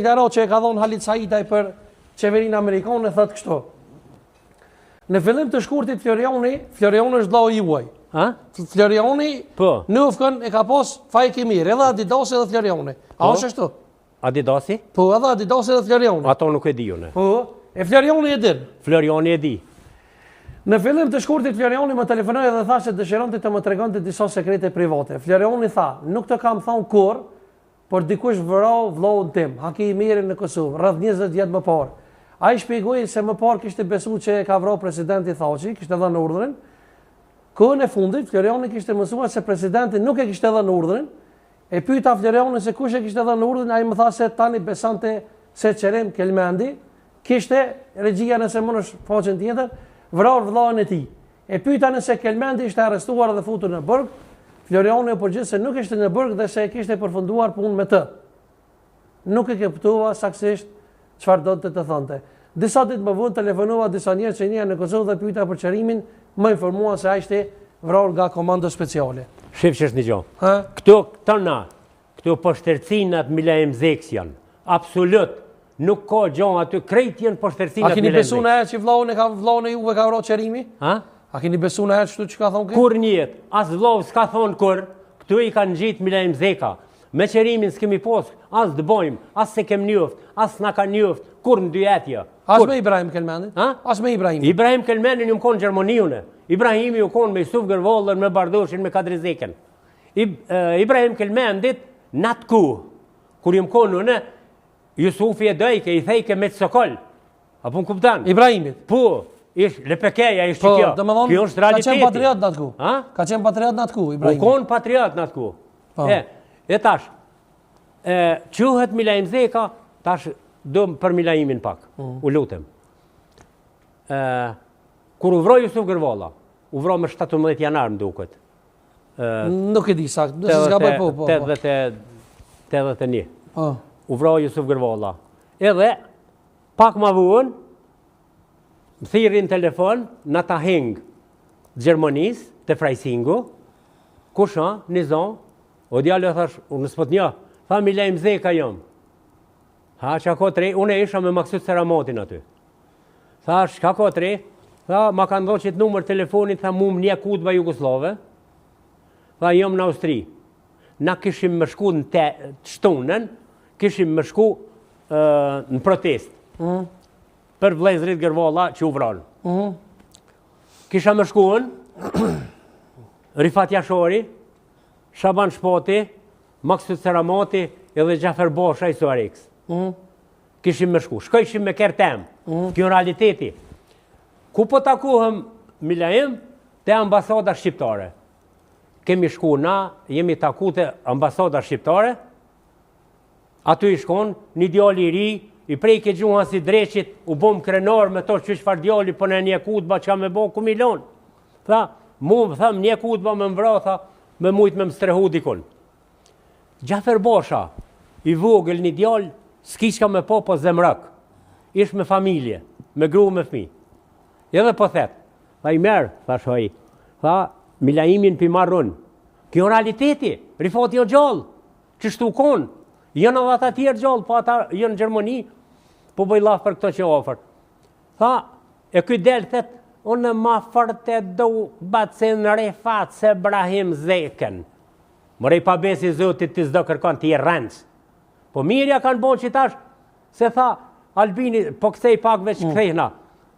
Karo që e ka dhonë Halit Saitaj për qeverinë amerikane thotë kështu. Në fillim të shkurtit Floriani është vllau juaj. Floriani në ufkën e ka pas fajki mirë, edhe Adidasi edhe Floriani. A është ashtu? Adidasi? Po, edhe Adidasi edhe Floriani. Ato nuk e di unë. Po, e Floriani e din. Floriani e di. Në fillim të shkurtit Floriani më telefonoi dhe tha se dëshironte të më tregonte disa sekrete private. Floriani tha, nuk të kam thonë kurrë, por dikush vrau vllaun tim, Haki i Mirin në Kosovë, rreth 20 vjet më parë. Ai shpjegoi se më parë kishte besuar që e ka vrau presidenti Thaçi, kishte dhënë urdhrin. Kohën e fundit Floriani kishte mësuar se presidenti nuk e kishte dhënë urdhrin. E pyeta Floriani se kush e kishte dhënë urdhrin, ai më tha se tani besonte se Çerem Kelmendi kishte regjia nëse mundesh faqen tjetër, vrau vllaun e tij. E pyeta nëse Kelmendi ishte arrestuar dhe futur në burg. Floriani u përgjigj se nuk ishte në burg dhe se kishte përfunduar punën me të. Nuk e kuptova saktësisht çfarë donte të thonte. Disa ditë më vonë telefonova disa njerëz që janë në Kosovë dhe pyeta për Çerimin, më informuan se ai ishte vrarë nga komando speciale. Shef që është një gjë. Këto poshtërcinat Milaim Zeks janë. Absolut. Nuk ka gjë aty, krejt janë poshtërcinat Milaim Zeks. A keni besuar na që vllaun e juve ka vrarë Çerimi? A keni besu në herë çështu që ka thonë këtë? Kur njët, as vllau s'ka thonë kur, këtu i kanë gjitë Milaim Zeka. Me Çerimin s'kemi posë, as dëbojmë, as se kem njoft, as na ka njoft, kur në dyetja. As me Ibrahim Kelmendin? As me Ibrahim. Ibrahim Kelmendin ju më konë Gjermoniune. Ibrahimi ju konë me Yusuf Gërvollën, me Bardoshin, me Kadri Zeken. Ibrahim Kelmendit në atë ku, kur ju më konë në, Jusufi e dojke, i thejke me të sokol. Apo më kuptan? Ibrahimit? Po. Lepekeja ishtë që kjo. Kjo është realiteti. Ka qenë patriot në atë ku? Ka qenë patriot në atë ku, Ibrahimi? U konë patriot në atë ku. E tash, quhet Milaim Zeka, tash do për Milaimin pak, u lutem. Kur u vroj Yusuf Gërvolla, u vroj më 17 janar më duket. Nuk e di sakt, nëse s'ka bëj po. 81. U vroj Yusuf Gërvolla. Edhe, pak ma vuën, më thirin telefon në ta hengë Gjermonis, të Frajsingu, kusha, një zonë, o djallë e thash, unë s'pot një, tha Milaim Zeka jam. Tha, që ako tre, unë e isha me Maksut Seramotin aty. Tha, shka ko tre, tha, ma kanë dho që të numër telefonit, tha, mu më një kutba Jugoslove, tha, jam në Austri. Na kishim më shku në të shtunën, kishim më shku në protest. Për vlezrit Gërvolla që u vranë. Kisha më shkuën, Rifat Jashori, Shaban Shpoti, Maksut Seramoti edhe Gjafer Bosha i Suareks. Kishim më shku. Shkojshim me kërë temë. Kjo realiteti. Ku po takuhem Milaim? Te ambasada shqiptare. Kemi shku na, jemi taku te ambasada shqiptare. Aty i shkon, një djali i ri, i prejke gjuha si dreqit, u bom krenar me to që shfar djali, për në një kutba që ka me bo ku milon. Tha, mu më tham një kutba me mbra, tha, me mujt me më strehu dikon. Gjafer Bosha, i vogël një djali, s'ki shka me po zemrak. Ish me familje, me gru me fmi. Edhe po thet, tha i merë, tha shoj, tha, Milaimin pi marrun. Kjo realiteti, Rifati o gjallë, që shtu konë. Jënë edhe ata tjerë gjallë, po ata jënë në Gjermani, po bëj laf për këto që ofër. Tha, e këj delë, thet, unë ma fërte do bacin Rifat se Brahim Zeken. Mërej pa besi zotit të zdo kërkon të i rëndës. Po mirja kanë bon që tash, se tha, Albini, po këthej pak veç këthejna.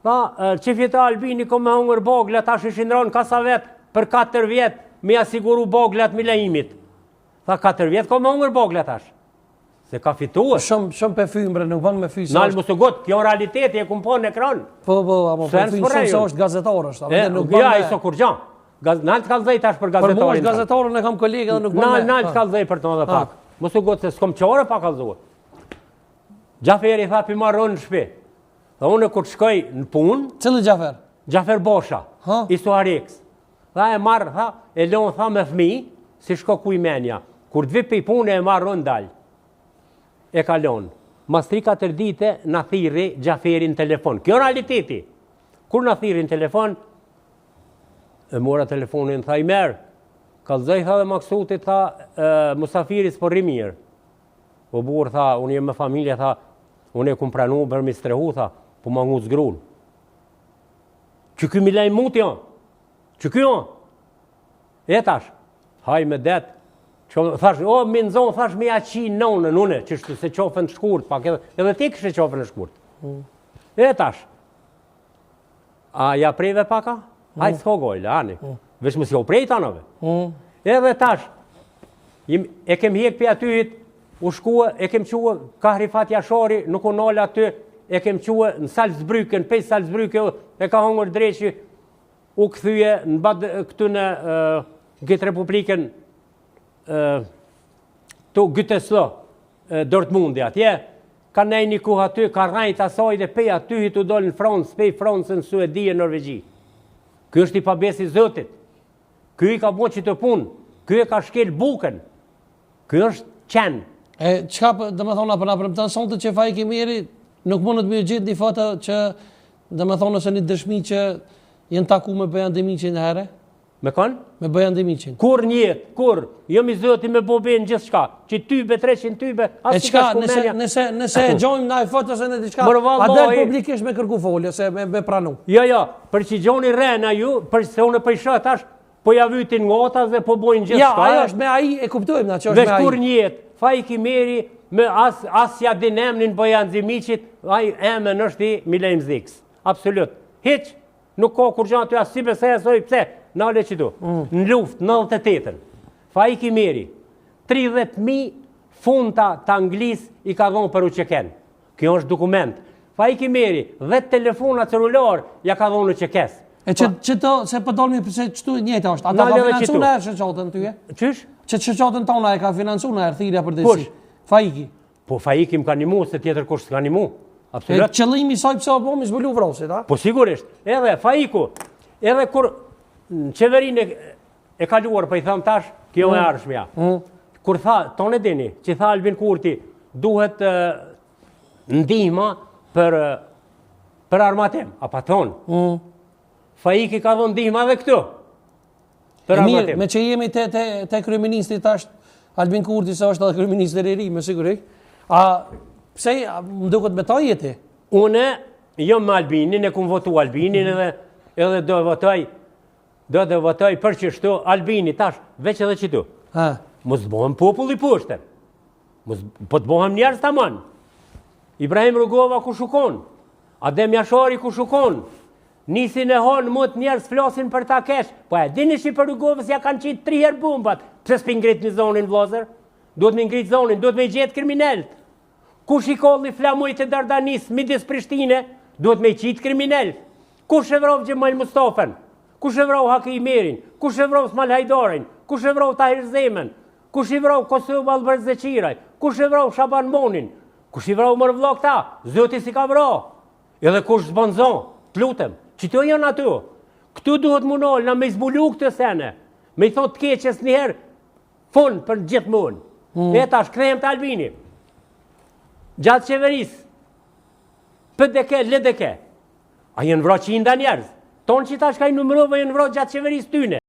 Tha, që fjeta Albini ko me hungër boglet, tash ishin ronë kasa vetë për 4 vjetë, me asiguru boglet Milaimit. Tha, 4 vjetë ko me hungër boglet tash. Se ka fituar. Shumë për fymbre, nuk bënë me fysë. Nalë më së gotë, kjo realiteti e kumë po në ekran. Po, apo për fysë se është gazetarë është. Ja, i so kur gjanë. Nalë të kalëzaj tash për gazetarin. Për mu është gazetarën e kam kolegë dhe nuk bënë me. Nalë të kalëzaj për të më dhe pak. Më së gotë se s'kom qore pa kalëzuar. Gjaferi tha pi marron në shpi. Dhe unë kur shkoj në punë. Cili Gjafer? Gjafer Bosha, i Suareks. Tha e marrë, tha, e lonë tha me fmi, si shko ku i menja. Kur të vi për i punë e marron dalë. E kalon. Mas 3-4 dite në thiri Gjaferin telefon. Kjo realiteti. Kur në thiri në telefon, e mora telefonin, tha i merë. Kalzaj, tha dhe Maksutit, tha, Musafiris për rimirë. o burë, tha, unë jem me familje, tha, unë e kum pranu, bërë mi strehu, tha, po ma ngu zgrun. Që ky mi lej mut janë, që ky janë. E tash, haj me det, thash, o, mi nëzonë, thash, mi aqi nonën, une, që shtu se qofën të shkurt, pak edhe ti kështë qofën të shkurt. E tash, a ja prejve paka? Hajtë s'ko gojle, ani. Vesh më si o prej tanove. Edhe tash, e kem hjek për atyhit, u shkua, e kem qua Kahri Fat Jashari, nuk u nolë aty, e kem qua në Salzbrücken, pej Salzbrücken, e ka hongër dreqi, u këthyje në badë këtu në këtë republikën, të Gütersloh, Dortmundi atje, ka nej një kuh aty, ka rajt asaj dhe pej atyhit u dollë në Francë, pej Francë në Suedi e Norvegji. Ky është i pabesi Zotit. Ky i ka bo që të punë. Ky e ka shkel bukën. Ky është qenë. E qka dhe me thona për nga përëmëtan sonte që Faiki Meri nuk mundet me gjithë një fata që dhe me thona se një dëshmi që jenë taku me Bojan Dimiqin në herë? Me kanë? Me Bojan Dimiqin. Kur njetë, kur? Jo mi Zoti me bobe në gjithë shka. Që tybe, 300 tybe, asë qka, nëse e gjojmë na e fotë ose në diçka, a del publikisht me kërku folje, ose me pranu. Jo, për që gjoni rena ju, për se unë për shët tash, po ja vytin ngotas dhe po bojnë gjithë shka. Ja, ajo është me aji, e kuptojmë na që është me aji. Vesh kur njetë, Faiki Meri, me asja dinemnin Bojan Dimiqit, aji emën është i Milejm Ziks. Absolut. Hiq, nuk ka kur gjanë të jasë si pëse e soj pëse, nale që tu. Në luft, 98-ën. Faiki Meri, 30.000 funta të Anglis i ka dhonë për u qeken. Kjo është dokument. Faiki Meri, 10 telefona celular ja ka dhonë u qekes. E që të, se përdolmi përse qëtu njëta është, ata ka financu në erë shëqotën tyje? Qysh? Që shëqotën tona e ka financu në erë thirja për desi. Faiki. Po Faiki më ka një mu, se tjetër kush s'ka një mu. Absolut. E qëllimi saj pëse o po mi zbulu vrosit, a? Po sigurisht. Edhe Faiku, edhe kur në qeverin e kaluar, për i thëmë tash, kjo e arshmja. Kur tha, tonë e dini, që tha Albin Kurti, duhet ndihma për armatim. A pa thonë, Faiki ka dhonë ndihma dhe këtu. Për armatim. Me që jemi te kryeministri tash, Albin Kurti se është edhe kryeministri i ri, me sigurik. A pse më duket me ta jeti? Une, jom me Albinin, e kum votu Albinin edhe do votoj për qështu Albini tash, veç edhe qëtu. Mos bohem popull i pushten. Po të bohem njerës të aman. Ibrahim Rugova ku shukon. Adem Jashari ku shukon. Nisin e honë mot njerës flasin për ta kesh. Po e dini që për Rugovës ja kanë qitë 3 herë bumbat. Pse s'pi ngrit një zonin vlozër? Duhet me ngrit zonin, duhet me gjetë kriminelt. Kush i kolli flamujt e Dardanis midis Prishtine, duhet me qitë kriminelt. Kush e vrov Gjemal Mustafën? Kush e vrov Haki Merin? Kush e vrov Smal Hajdarin? Kush e vrov Tahir Zemen? Kush i vrov Kosov Albert Zeqiraj? Kush e vrov Shaban Monin? Kush i vrov mërvlo këta? Zoti si ka vrov? Edhe kush zbonzon? T'lutem, që të janë aty. Këtu duhet munol na me zbulu këtë sene. Me i thot të keqes njëherë, fun për gjithë mund. E tash, krejmë të Albini. Gjatë qeveris, për deke, le deke. A jenë vro që i nda njerëz. Tonë që ta shka i numërove jenë vro gjatë qeveris tyne.